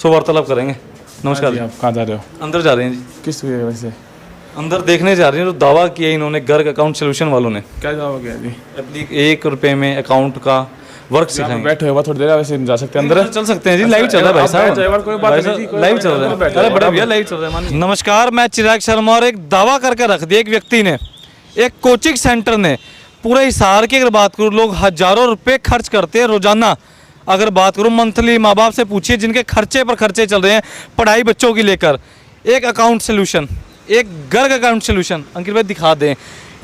सो वार्तालाप करेंगे। नमस्कार जी। आप कहाँ जा रहे हो? अंदर जा रहे हैं जी। किस वजह से? अंदर देखने जा रहे हैं। तो दावा किया इन्होंने गर्ग अकाउंट सोल्यूशन वालों ने, क्या दावा किया जी? 1 रुपये में अकाउंट का वर्क सिखाएंगे। बैठे हुए थोड़ी देर वैसे जा सकते हैं अंदर? चल सकते हैं जी, लाइव चल रहा है भाई साहब, लाइव चल रहा है। अरे बड़े भैया लाइव चल रहा है। नमस्कार, मैं चिराग शर्मा। और एक दावा करके रख दिया एक व्यक्ति ने, एक कोचिंग सेंटर ने, पूरे हिसार की अगर बात करूँ, लोग हजारों रुपए खर्च करते हैं रोजाना। अगर बात करूँ मंथली, माँ बाप से पूछिए जिनके खर्चे पर खर्चे चल रहे हैं पढ़ाई बच्चों की लेकर, एक अकाउंट सोल्यूशन, एक गर्ग अकाउंट सोल्यूशन, अंकित भाई दिखा दें।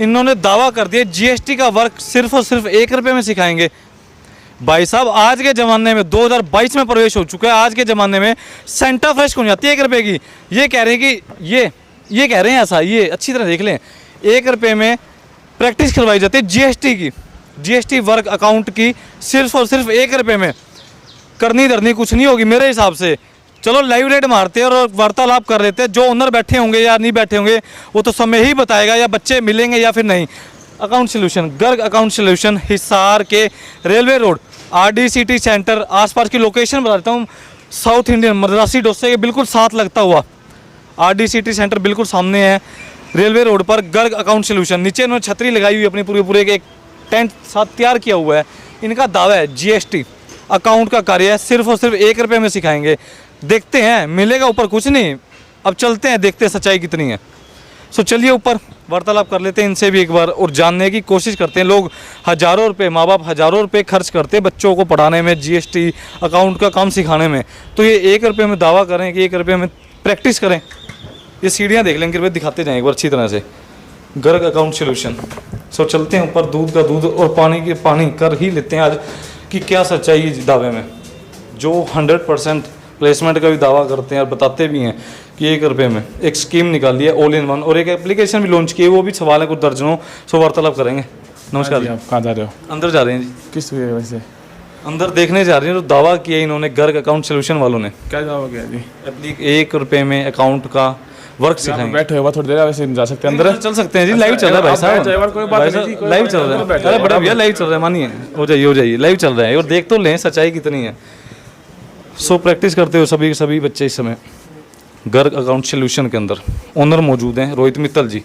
इन्होंने दावा कर दिया जीएसटी का वर्क सिर्फ और सिर्फ 1 रुपये में सिखाएंगे। भाई साहब, आज के ज़माने में 2022 में प्रवेश हो चुका है। आज के ज़माने में सेंटा फ्रेश कौन जाती है 1 रुपये की? ये कह रहे हैं कि ये कह रहे हैं ऐसा, ये अच्छी तरह देख लें, 1 रुपये में प्रैक्टिस करवाई जाती है जीएसटी की, जीएसटी वर्क अकाउंट की, सिर्फ और सिर्फ 1 रुपये में। करनी धरनी कुछ नहीं होगी मेरे हिसाब से। चलो लाइव रेट मारते हैं और वार्तालाप कर लेते हैं। जो ओनर बैठे होंगे या नहीं बैठे होंगे वो तो समय ही बताएगा, या बच्चे मिलेंगे या फिर नहीं। Account solution, Garg account solution, Hisar के रेलवे रोड RDCT सेंटर, आसपास की लोकेशन बता देता हूँ। साउथ इंडियन मद्रासी डोसे के बिल्कुल साथ लगता हुआ RDCT सेंटर बिल्कुल सामने है, रेलवे रोड पर गर्ग अकाउंट सोल्यूशन। नीचे इन्होंने छतरी लगाई हुई अपनी पूरे एक टेंट साथ तैयार किया हुआ है। इनका दावा है जीएसटी अकाउंट का कार्य है, सिर्फ और सिर्फ 1 रुपये में सिखाएंगे। देखते हैं, मिलेगा ऊपर कुछ नहीं। अब चलते हैं, देखते हैं सच्चाई कितनी है। सो चलिए ऊपर वार्तालाप कर लेते हैं इनसे भी एक बार और जानने की कोशिश करते हैं। लोग हज़ारों रुपए, माँ बाप हज़ारों रुपए खर्च करते हैं बच्चों को पढ़ाने में, जीएसटी अकाउंट का काम सिखाने में। तो ये 1 रुपये में दावा करें कि 1 रुपये में प्रैक्टिस करें। ये सीढ़ियाँ देख लेंगे, रुपये दिखाते जाएँ एक बार अच्छी तरह से। Garg account solution. सो चलते हैं ऊपर, दूध का दूध और पानी के पानी कर ही लेते हैं आज कि क्या सच्चाई है दावे में। जो 100% प्लेसमेंट का भी दावा करते हैं और बताते भी हैं कि 1 रुपये में एक स्कीम निकाली है ऑल इन वन, और एक एप्लीकेशन भी लॉन्च की है। वो भी सवाल है कुछ दर्जनों। सो वार्तालाप करेंगे। नमस्कार जी। आप कहाँ जा रहे हो? अंदर जा रहे हैं जी। किस वजह से? अंदर देखने जा रहे हैं। तो दावा किया इन्होंने गर्ग अकाउंट सोल्यूशन वालों ने, क्या दावा किया जी? 1 रुपये में अकाउंट का वर्क सिखाएंगे। बैठे हुए थोड़ी देर वैसे जा सकते हैं अंदर? चल सकते हैं जी, लाइव चल रहा है भाई साहब, लाइव चल रहा है। अरे बड़ा भैया लाइव चल रहा है, मानिए, हो जाइए, लाइव चल रहा है और देख तो लें सच्चाई कितनी है। सो प्रैक्टिस करते हो सभी बच्चे इस समय गर्ग अकाउंट सोल्यूशन के अंदर। ओनर मौजूद हैं रोहित मित्तल जी।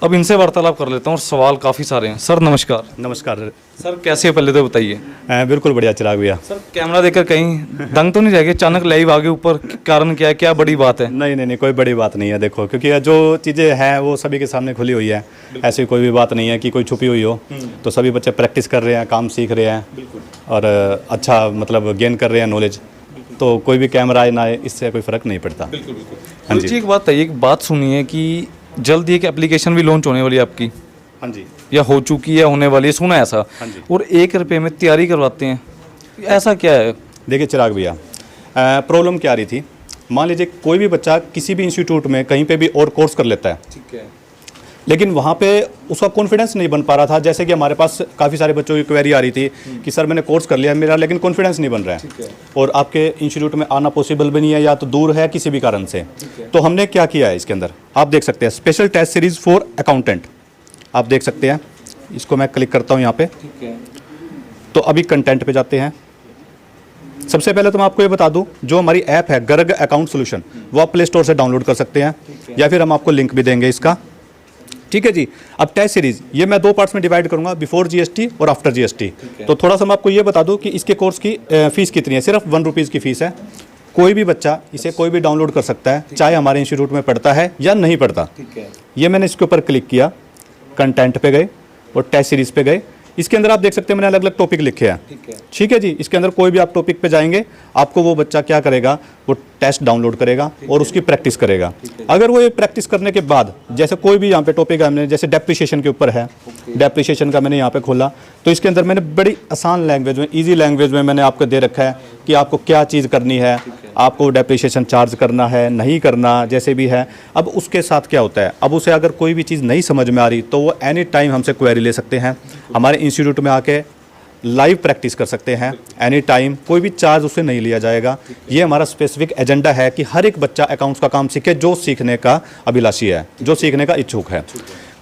अब इनसे वार्तालाप कर लेता हूँ और सवाल काफ़ी सारे हैं। सर नमस्कार। नमस्कार सर, कैसे हो पहले तो बताइए। बिल्कुल बढ़िया चिराग भैया। सर कैमरा देखकर कहीं दंग तो नहीं जाएगी अचानक लाइव आगे ऊपर? कारण क्या है, क्या बड़ी बात है? नहीं, कोई बड़ी बात नहीं है। देखो, क्योंकि जो चीज़ें हैं वो सभी के सामने खुली हुई है। ऐसी कोई भी बात नहीं है कि कोई छुपी हुई हो। तो सभी बच्चे प्रैक्टिस कर रहे हैं, काम सीख रहे हैं और अच्छा मतलब गेन कर रहे हैं नॉलेज। तो कोई भी कैमरा आए ना आए, इससे कोई फ़र्क नहीं पड़ता। हाँ जी। एक बात है, एक बात सुनिए कि जल्द ही एक एप्लीकेशन भी लॉन्च होने वाली है आपकी। हाँ जी। या हो चुकी है, होने वाली है, सुना है ऐसा। हाँ जी। और 1 रुपये में तैयारी करवाते हैं, ऐसा क्या है? देखिए चिराग भैया, प्रॉब्लम क्या आ रही थी, मान लीजिए कोई भी बच्चा किसी भी इंस्टीट्यूट में कहीं पे भी और कोर्स कर लेता है, ठीक है, लेकिन वहाँ पे उसका कॉन्फिडेंस नहीं बन पा रहा था। जैसे कि हमारे पास काफ़ी सारे बच्चों की क्वेरी आ रही थी कि सर मैंने कोर्स कर लिया मेरा, लेकिन कॉन्फिडेंस नहीं बन रहा है और आपके इंस्टीट्यूट में आना पॉसिबल भी नहीं है, या तो दूर है किसी भी कारण से। तो हमने क्या किया है इसके अंदर, आप देख सकते हैं special test series for accountant, आप देख सकते हैं। इसको मैं क्लिक करता हूँ यहाँ पे, तो अभी कंटेंट पे जाते हैं। सबसे पहले तो मैं आपको ये बता दूं, जो हमारी ऐप है गर्ग अकाउंट सोल्यूशन, वो आप प्ले स्टोर से डाउनलोड कर सकते हैं, या फिर हम आपको लिंक भी देंगे इसका। ठीक है जी। अब टेस्ट सीरीज ये मैं 2 पार्ट्स में डिवाइड करूंगा, बिफोर जीएसटी और आफ्टर जीएसटी। तो थोड़ा सा मैं आपको ये बता दूं कि इसके कोर्स की फीस कितनी है। सिर्फ 1 रुपीज़ की फीस है। कोई भी बच्चा इसे कोई भी डाउनलोड कर सकता है, चाहे हमारे इंस्टीट्यूट में पढ़ता है या नहीं पढ़ता। ये मैंने इसके ऊपर क्लिक किया, कंटेंट पे गए और टेस्ट सीरीज पे गए। इसके अंदर आप देख सकते हैं मैंने अलग अलग टॉपिक लिखे हैं। ठीक है जी। इसके अंदर कोई भी आप टॉपिक पे जाएंगे, आपको वो बच्चा क्या करेगा, वो टेस्ट डाउनलोड करेगा और उसकी प्रैक्टिस करेगा। अगर वो ये प्रैक्टिस करने के बाद, जैसे कोई भी यहाँ पे टॉपिक है, हमने जैसे डेप्रिसिएशन के ऊपर है, डेप्रिसिएशन का मैंने यहाँ पे खोला, तो इसके अंदर मैंने बड़ी आसान लैंग्वेज में, ईजी लैंग्वेज में मैंने आपको दे रखा है कि आपको क्या चीज़ करनी है, आपको डेप्रिसिएशन चार्ज करना है नहीं करना, जैसे भी है। अब उसके साथ क्या होता है, अब उसे अगर कोई भी चीज़ नहीं समझ में आ रही तो वो एनी टाइम हमसे क्वेरी ले सकते हैं, हमारे इंस्टीट्यूट में आके लाइव प्रैक्टिस कर सकते हैं एनी टाइम, कोई भी चार्ज उससे नहीं लिया जाएगा। ये हमारा स्पेसिफिक एजेंडा है कि हर एक बच्चा अकाउंट्स का काम सीखे जो सीखने का अभिलाषी है, जो सीखने का इच्छुक है।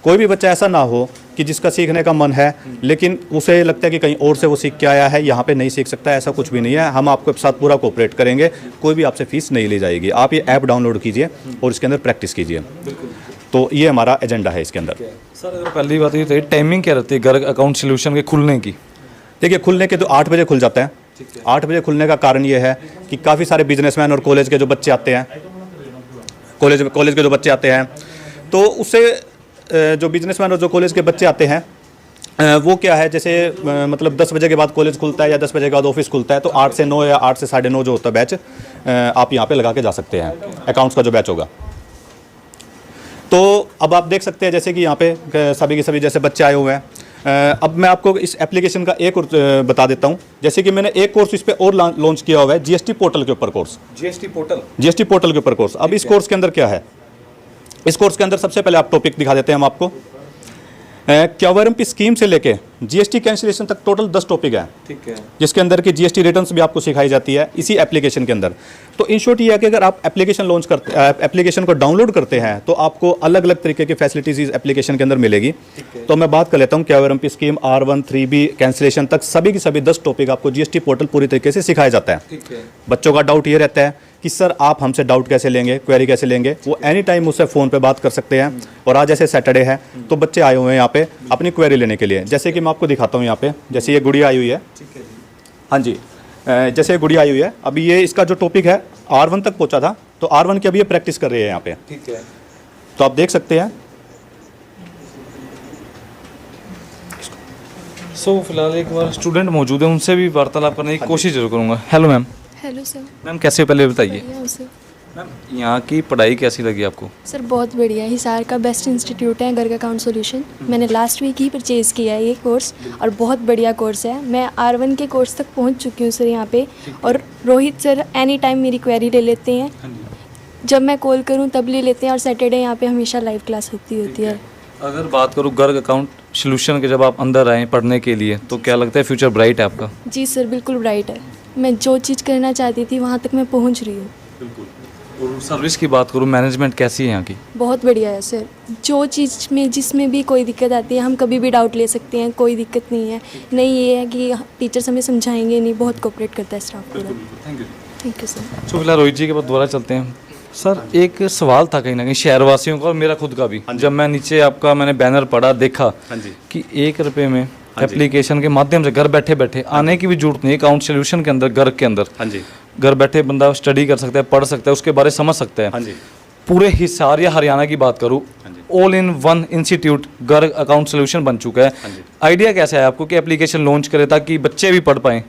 कोई भी बच्चा ऐसा ना हो कि जिसका सीखने का मन है लेकिन उसे लगता है कि कहीं और से वो सीख के आया है, यहाँ पे नहीं सीख सकता, ऐसा कुछ भी नहीं है। हम आपके साथ पूरा कोऑपरेट करेंगे, कोई भी आपसे फीस नहीं ली जाएगी। आप ये ऐप डाउनलोड कीजिए और इसके अंदर प्रैक्टिस कीजिए। तो ये हमारा एजेंडा है इसके अंदर। सर अगर पहली बात ये तो टाइमिंग क्या रहती है घर अकाउंट सोल्यूशन के खुलने की? देखिए खुलने के तो 8 बजे खुल जाता है। 8 बजे खुलने का कारण ये है कि काफ़ी सारे बिजनेसमैन और कॉलेज के जो बच्चे आते हैं, कॉलेज के जो बच्चे आते हैं, तो उससे जो बिजनेसमैन और जो कॉलेज के बच्चे आते हैं वो क्या है, जैसे मतलब 10 बजे के बाद कॉलेज खुलता है या 10 बजे के बाद ऑफिस खुलता है, तो 8 से 9 या 8 से 9:30 जो होता है बैच, आप यहाँ पे लगा के जा सकते हैं, अकाउंट्स का जो बैच होगा। तो अब आप देख सकते हैं जैसे कि यहाँ पे सभी के सभी जैसे बच्चे आए हुए हैं। अब मैं आपको इस एप्लीकेशन का एक और बता देता हूँ। जैसे कि मैंने एक कोर्स इस पे और लॉन्च किया हुआ है, जीएसटी पोर्टल के ऊपर कोर्स। जीएसटी पोर्टल के ऊपर कोर्स। अब इस कोर्स के अंदर क्या है, इस कोर्स के अंदर सबसे पहले आप टॉपिक दिखा देते हैं हम आपको। क्यूआरएमपी स्कीम से लेके जीएसटी कैंसिलेशन तक टोटल 10 टॉपिक है, ठीक है, जिसके अंदर की जीएसटी रिटर्न्स भी आपको सिखाई जाती है इसी एप्लीकेशन के अंदर। तो इन शॉर्ट ये है कि अगर आप एप्लीकेशन लॉन्च करते एप्लीकेशन को डाउनलोड करते हैं तो आपको अलग अलग तरीके की फैसिलिटीज इस एप्लीकेशन के अंदर मिलेगी। तो मैं बात कर लेता हूँ QRMP scheme R1 3B cancellation तक सभी की सभी 10 टॉपिक आपको जीएसटी पोर्टल पूरी तरीके से सिखाया जाता है। बच्चों का डाउट ये रहता है कि सर आप हमसे डाउट कैसे लेंगे, क्वेरी कैसे लेंगे, वो एनी टाइम मुझसे फ़ोन पे बात कर सकते हैं। और आज जैसे सैटरडे है तो बच्चे आए हुए हैं यहाँ पे अपनी क्वेरी लेने के लिए। जैसे कि मैं आपको दिखाता हूँ यहाँ पे, जैसे ये गुड़िया आई हुई है, हाँ जी, जैसे ये गुड़िया आई हुई है, अभी ये इसका जो टॉपिक है R1 तक पहुँचा था, तो R1 की अभी ये प्रैक्टिस कर रही है यहाँ पे, ठीक है। तो आप देख सकते हैं। सो फिलहाल एक बार स्टूडेंट मौजूद है, उनसे भी वार्तालाप करने की कोशिश जरूर करूँगा। Hello ma'am. Hello sir. Ma'am कैसे हो पहले बताइए। बढ़िया सर। मैम यहाँ की पढ़ाई कैसी लगी आपको? सर बहुत बढ़िया है, हिसार का बेस्ट इंस्टीट्यूट है घर का अकाउंट सॉल्यूशन। मैंने लास्ट वीक ही परचेज़ किया है ये कोर्स और बहुत बढ़िया कोर्स है। मैं R1 के कोर्स तक पहुंच चुकी हूँ सर यहाँ पे, और रोहित सर एनी टाइम मेरी क्वेरी ले लेते हैं, जब मैं कॉल करूँ तब ले लेते हैं, और सैटरडे यहाँ पे हमेशा लाइव क्लास होती है। अगर बात करूँ गर्ग अकाउंट सोल्यूशन के, जब आप अंदर आए पढ़ने के लिए, तो क्या लगता है फ्यूचर ब्राइट है आपका? जी सर बिल्कुल ब्राइट है। मैं जो चीज़ करना चाहती थी वहाँ तक मैं पहुँच रही हूँ। बिल्कुल। और सर्विस की बात करूँ, मैनेजमेंट कैसी है यहाँ की? बहुत बढ़िया है सर। जो चीज़ में जिसमें भी कोई दिक्कत आती है हम कभी भी डाउट ले सकते हैं, कोई दिक्कत नहीं है। नहीं ये है कि टीचर्स हमें समझाएंगे नहीं, बहुत कोऑपरेट करता है स्टाफ पूरा। Thank you sir. तो फिलहाल रोहित जी के बाद दोबारा चलते हैं। सर एक सवाल था कहीं ना कहीं शहरवासियों का और मेरा खुद का भी, जब मैं नीचे आपका मैंने बैनर पढ़ा देखा कि 1 रुपये में एप्लीकेशन के माध्यम से घर बैठे बैठे आने की भी जरूरत नहीं, अकाउंट सोल्यूशन के अंदर घर के अंदर, हाँ जी, घर बैठे बंदा स्टडी कर सकता है, पढ़ सकता है, उसके बारे में समझ सकता है। हाँ जी। पूरे हिसार या हरियाणा की बात करूँ, ऑल इन वन इंस्टीट्यूट घर अकाउंट सोल्यूशन बन चुका है। आइडिया कैसा है आपको कि एप्लीकेशन लॉन्च करे ताकि बच्चे भी पढ़ पाएँ?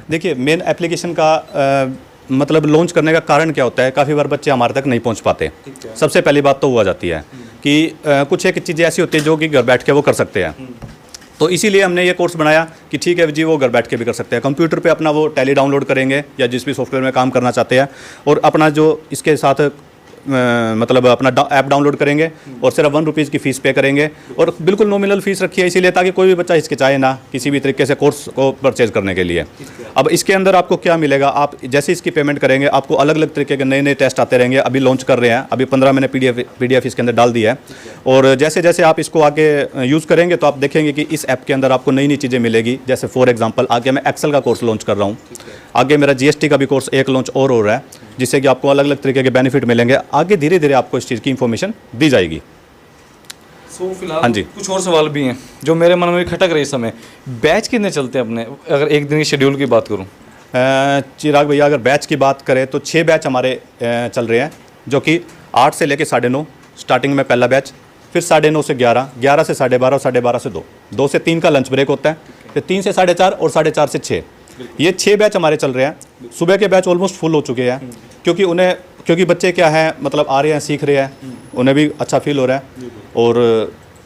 देखिए मेन एप्लीकेशन का मतलब लॉन्च करने का कारण क्या होता है, काफ़ी बार बच्चे हमारे तक नहीं पहुंच पाते। सबसे पहली बात तो हुआ जाती है कि कुछ एक चीज़ें ऐसी होती है जो कि घर बैठ के वो कर सकते हैं। तो इसीलिए हमने ये कोर्स बनाया कि ठीक है जी, वो घर बैठ के भी कर सकते हैं। कंप्यूटर पे अपना वो टैली डाउनलोड करेंगे या जिस भी सॉफ्टवेयर में काम करना चाहते हैं, और अपना जो इसके साथ मतलब अपना ऐप डाउनलोड करेंगे और सिर्फ 1 रुपीज़ की फ़ीस पे करेंगे, और बिल्कुल नॉमिनल फ़ीस रखी है इसीलिए ताकि कोई भी बच्चा हिचकिचाए ना किसी भी तरीके से कोर्स को परचेज़ करने के लिए। अब इसके अंदर आपको क्या मिलेगा, आप जैसे इसकी पेमेंट करेंगे आपको अलग अलग तरीके के नए नए टेस्ट आते रहेंगे। अभी लॉन्च कर रहे हैं, अभी 15 मैंने PDF इसके अंदर डाल दिया है, और जैसे जैसे आप इसको आगे यूज़ करेंगे तो आप देखेंगे कि इस ऐप के अंदर आपको नई नई चीज़ें मिलेगी। जैसे फॉर एग्जाम्पल आगे मैं एक्सेल का कोर्स लॉन्च कर रहा हूँ, आगे मेरा GST का भी कोर्स एक लॉन्च और हो रहा है, जिससे कि आपको अलग अलग तरीके के बेनिफिट मिलेंगे। आगे धीरे धीरे आपको इस चीज़ की इन्फॉर्मेशन दी जाएगी। फिलहाल हाँ जी, कुछ और सवाल भी हैं जो मेरे मन में खटक रहे इस समय। बैच कितने चलते हैं अपने, अगर एक दिन के शेड्यूल की बात करूं? चिराग भैया अगर बैच की बात करें तो 6 बैच हमारे चल रहे हैं, जो कि 8 से लेकर 9:30 स्टार्टिंग में पहला बैच, फिर 9:30 से 11, 11 से 12:30 और 12:30 से 2, 2 से 3 का लंच ब्रेक होता है, फिर 3 से 4:30 और 4:30 से 6। ये 6 बैच हमारे चल रहे हैं। सुबह के बैच ऑलमोस्ट फुल हो चुके हैं, क्योंकि बच्चे क्या है मतलब आ रहे हैं, सीख रहे हैं, उन्हें भी अच्छा फील हो रहा है। और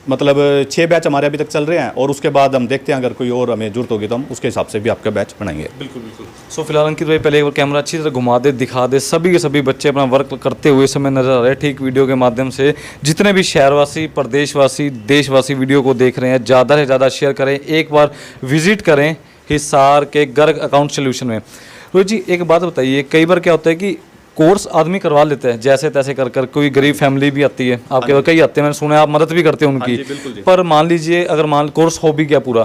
मतलब 6 बैच हमारे अभी तक चल रहे हैं, और उसके बाद हम देखते हैं अगर कोई और हमें जरूरत होगी तो हम उसके हिसाब से भी आपका बैच बनाएंगे। बिल्कुल बिल्कुल। सो फिलहाल अंकित भाई पहले एक बार कैमरा अच्छी तरह घुमा दे, दिखा दे, सभी के सभी बच्चे अपना वर्क करते हुए समय नजर आ रहे हैं। ठीक वीडियो के माध्यम से जितने भी शहरवासी, प्रदेशवासी, देशवासी वीडियो को देख रहे हैं, ज़्यादा से ज़्यादा शेयर करें, एक बार विजिट करें हिसार के गर्ग अकाउंट सोल्यूशन में। रोहित जी एक बात बताइए, कई बार क्या होता है कि कोर्स आदमी करवा लेते हैं जैसे तैसे कर कर, कोई गरीब फैमिली भी आती है आपके पास, कई आते हैं, मैंने सुना है आप मदद भी करते हैं उनकी, पर मान लीजिए अगर मान कोर्स हो भी गया पूरा,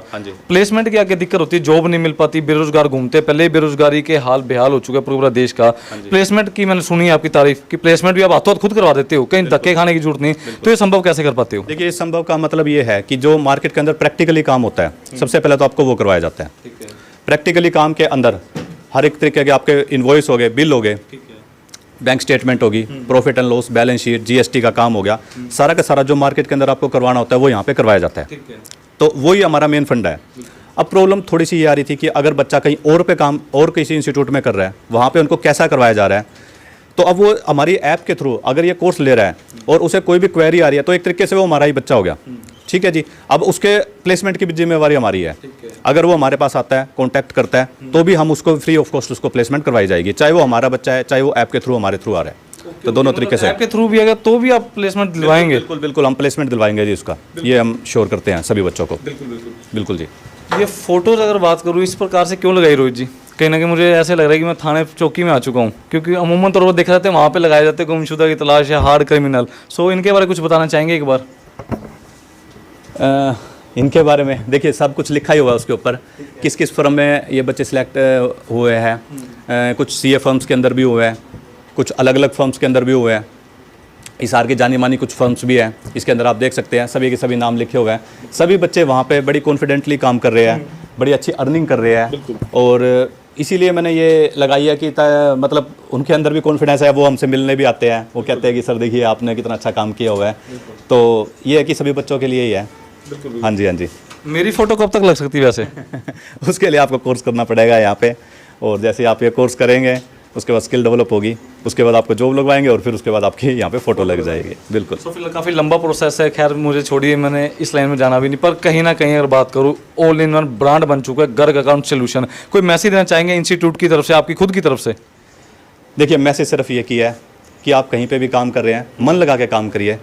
प्लेसमेंट की आगे दिक्कत होती है, जॉब नहीं मिल पाती, बेरोजगार घूमते हैं, पहले ही बेरोजगारी के हाल बेहाल हो चुका है पूरा देश का। प्लेसमेंट की मैंने सुनी है आपकी तारीफ कि प्लेसमेंट भी आप हाथों हाथ खुद करवा देते हो, कहीं धक्के खाने की जरूरत नहीं, तो ये संभव कैसे कर पाते हो? देखिए, इस संभव का मतलब ये है कि जो मार्केट के अंदर प्रैक्टिकली काम होता है, सबसे पहले तो आपको वो करवाया जाता है। प्रैक्टिकली काम के अंदर हर एक तरीके के आपके इनवॉइस हो गए, बिल हो गए, बैंक स्टेटमेंट होगी, profit and loss, balance sheet, GST का काम हो गया, सारा का सारा जो मार्केट के अंदर आपको करवाना होता है वो यहाँ पे करवाया जाता है। तो वही हमारा मेन फंडा है। अब प्रॉब्लम थोड़ी सी ये आ रही थी कि अगर बच्चा कहीं और पे काम और किसी इंस्टीट्यूट में कर रहा है, वहाँ पे उनको कैसा करवाया जा रहा है, तो अब वो हमारी ऐप के थ्रू अगर ये कोर्स ले रहा है और उसे कोई भी क्वेरी आ रही है, तो एक तरीके से वो हमारा ही बच्चा हो गया। ठीक है जी। अब उसके प्लेसमेंट की भी जिम्मेवारी हमारी है। अगर वो हमारे पास आता है, कांटेक्ट करता है, तो भी हम उसको फ्री ऑफ कॉस्ट उसको प्लेसमेंट करवाई जाएगी, चाहे वो हमारा बच्चा है, चाहे वो ऐप के थ्रू हमारे थ्रू आ रहा है। तो दोनों तरीके से ऐप के थ्रू भी अगर तो भी आप प्लेसमेंट दिलवाएंगे? बिल्कुल बिल्कुल, हम प्लेसमेंट दिलवाएंगे जी उसका, ये हम श्योर करते हैं सभी बच्चों को। बिल्कुल जी। ये फोटोज अगर बात करूँ, इस प्रकार से क्यों लगाई रोहित जी? कहीं ना कहीं मुझे ऐसे लग रहा है कि मैं थाने चौकी में आ चुका हूँ, क्योंकि अमूमन तौर पर देखा जाते हैं वहाँ पे लगाए जाते हैं गुमशुदा की तलाश या हार्ड क्रिमिनल। सो इनके बारे में कुछ बताना चाहेंगे एक बार? इनके बारे में देखिए, सब कुछ लिखा ही हुआ है उसके ऊपर, किस किस फर्म में ये बच्चे सिलेक्ट हुए हैं। कुछ सीए फर्म्स के अंदर भी हुए हैं, कुछ अलग अलग फर्म्स के अंदर भी हुए हैं, हिसार की जानी मानी कुछ फर्म्स भी हैं। इसके अंदर आप देख सकते हैं सभी के सभी नाम लिखे हुए हैं। सभी बच्चे वहाँ पे बड़ी कॉन्फिडेंटली काम कर रहे हैं, बड़ी अच्छी अर्निंग कर रहे हैं, और इसीलिए मैंने ये लगाई है कि मतलब उनके अंदर भी कॉन्फिडेंस है। वो हमसे मिलने भी आते हैं, वो कहते हैं कि सर देखिए आपने कितना अच्छा काम किया हुआ है। तो ये है कि सभी बच्चों के लिए ही है। हाँ जी, हाँ जी। मेरी फ़ोटो कब तक लग सकती है वैसे? उसके लिए आपको कोर्स करना पड़ेगा यहाँ पे, और जैसे आप ये कोर्स करेंगे उसके बाद स्किल डेवलप होगी, उसके बाद आपको जॉब लगवाएंगे, और फिर उसके बाद आपकी यहाँ पे फ़ोटो लग जाएगी। बिल्कुल। तो फिर काफ़ी लंबा प्रोसेस है। खैर मुझे छोड़िए, मैंने इस लाइन में जाना भी नहीं, पर कहीं ना कहीं अगर बात करूँ, ऑल इन वन ब्रांड बन चुका है गर्ग अकाउंट सोल्यूशन। कोई मैसेज देना चाहेंगे इंस्टीट्यूट की तरफ से, आपकी खुद की तरफ से? देखिए, मैसेज सिर्फ ये किया है कि आप कहीं पे भी काम कर रहे हैं, मन लगा के काम करिए।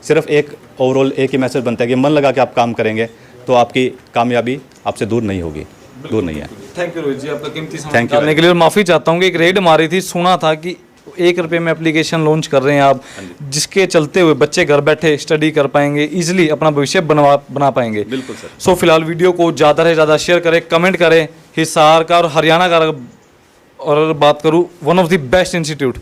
सिर्फ एक ओवरऑल एक ही मैसेज बनता है कि मन लगा के आप काम करेंगे तो आपकी कामयाबी आपसे दूर नहीं होगी, दूर नहीं है। थैंक यू रोहित जी, आपका कीमती समय निकालने के लिए। और माफ़ी चाहता हूँ कि एक रेड मारी थी, सुना था कि 1 रुपये में एप्लीकेशन लॉन्च कर रहे हैं आप, जिसके चलते हुए बच्चे घर बैठे स्टडी कर पाएंगे, इजीली अपना भविष्य बना पाएंगे। बिल्कुल सर। सो फिलहाल वीडियो को ज़्यादा से ज़्यादा शेयर करें, कमेंट करें। हिसार का और हरियाणा का और बात करूँ, one of the best institute,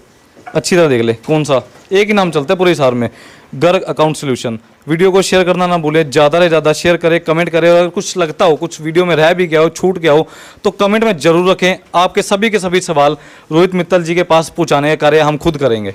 अच्छी तरह देख ले कौन सा, एक ही नाम चलता है पूरे हिसार में, गर्ग अकाउंट सोल्यूशन। वीडियो को शेयर करना ना भूले, ज़्यादा से ज़्यादा शेयर करें, कमेंट करें। और अगर कुछ लगता हो, कुछ वीडियो में रह भी गया हो, छूट गया हो, तो कमेंट में ज़रूर रखें। आपके सभी के सभी सवाल रोहित मित्तल जी के पास पहुँचाने का कार्य हम खुद करेंगे।